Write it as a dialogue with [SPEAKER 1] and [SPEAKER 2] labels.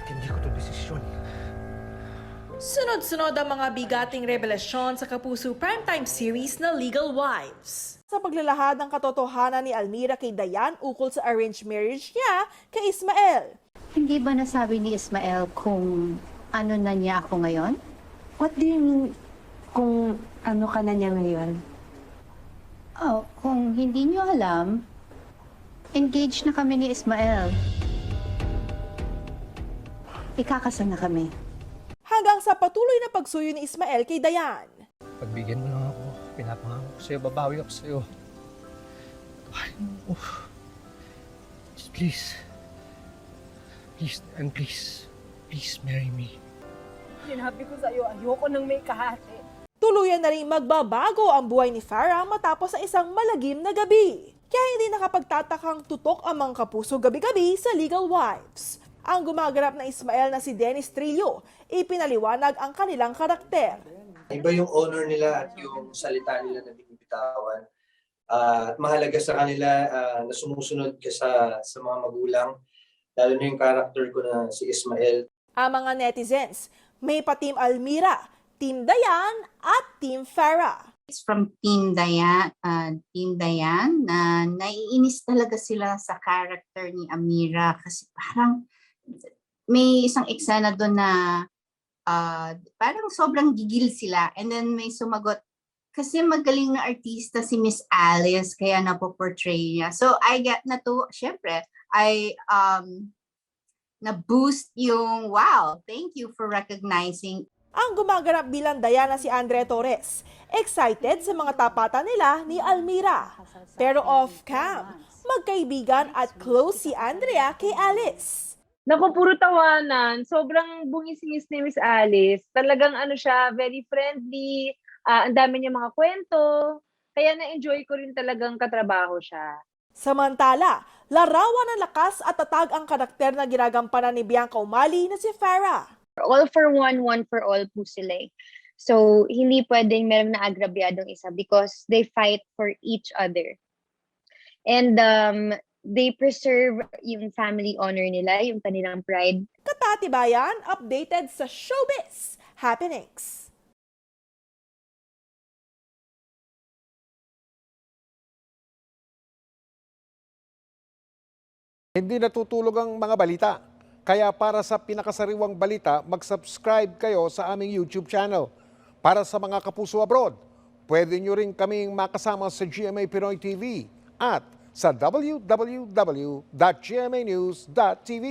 [SPEAKER 1] Hindi ko to desisyon.
[SPEAKER 2] Sunod-sunod ang mga bigating revelasyon sa Kapuso Primetime series na Legal Wives. Sa paglalahad ng katotohanan ni Almira kay Dayan ukol sa arranged marriage niya kay Ismael.
[SPEAKER 3] Hindi ba nasabi ni Ismael kung ano na niya ako ngayon?
[SPEAKER 4] What do you mean kung ano ka na niya ngayon?
[SPEAKER 3] Oh, kung hindi niyo alam, engaged na kami ni Ismael. Ikakasal na kami.
[SPEAKER 2] Hanggang sa patuloy na pagsuyo ni Ismael kay Dayan.
[SPEAKER 1] Pagbigyan mo lang ako. Pinapangako ko sa'yo. Babawi ako sa'yo. Patawarin mo ako. Please. Please, and please. Please marry me.
[SPEAKER 5] Sinabi ko sa'yo, ayoko nang may kahati.
[SPEAKER 2] Tuluyan na rin magbabago ang buhay ni Farah matapos sa isang malagim na gabi. Kaya hindi nakapagtatakang tutok ang mga kapuso gabi-gabi sa Legal Wives. Ang gumaganap na Ismael na si Dennis Trillo, ipinaliwanag ang kanilang karakter.
[SPEAKER 6] Iba yung honor nila at yung salita nila na binibitawan. At mahalaga sa kanila na sumusunod ka sa mga magulang, lalo na yung character ko na si Ismael.
[SPEAKER 2] Ang mga netizens, may pa Team Almira, Team Dayan at Team Farah.
[SPEAKER 3] It's from Team Dayan, na naiinis talaga sila sa character ni Amira kasi parang may isang eksena doon na parang sobrang gigil sila and then may sumagot kasi magaling na artista si Miss Alice kaya napoportray niya. So I get na to, syempre, na-boost yung wow, thank you for recognizing.
[SPEAKER 2] Ang gumaganap bilang Dayan na si Andre Torres, excited sa mga tapatan nila ni Almira. Pero off-cam, magkaibigan at close si Andrea kay Alice.
[SPEAKER 5] Naku, puro tawanan. Sobrang bungisingis ni Miss Alice. Talagang ano siya, very friendly. Ang dami niya mga kwento. Kaya na-enjoy ko rin talagang katrabaho siya.
[SPEAKER 2] Samantala, larawan ng lakas at tatag ang karakter na ginagampanan ni Bianca Umali na si Farah.
[SPEAKER 7] All for one, one for all po sila eh. So, hindi pwedeng meron na agrabyadong isa because they fight for each other. And they preserve yung family honor nila, yung kanilang pride.
[SPEAKER 2] Katatibayan, updated sa showbiz happenings.
[SPEAKER 8] Hindi natutulog ang mga balita. Kaya para sa pinakasariwang balita, mag-subscribe kayo sa aming YouTube channel. Para sa mga kapuso abroad, pwede nyo rin kaming makasama sa GMA Pinoy TV at sa www.gmanews.tv.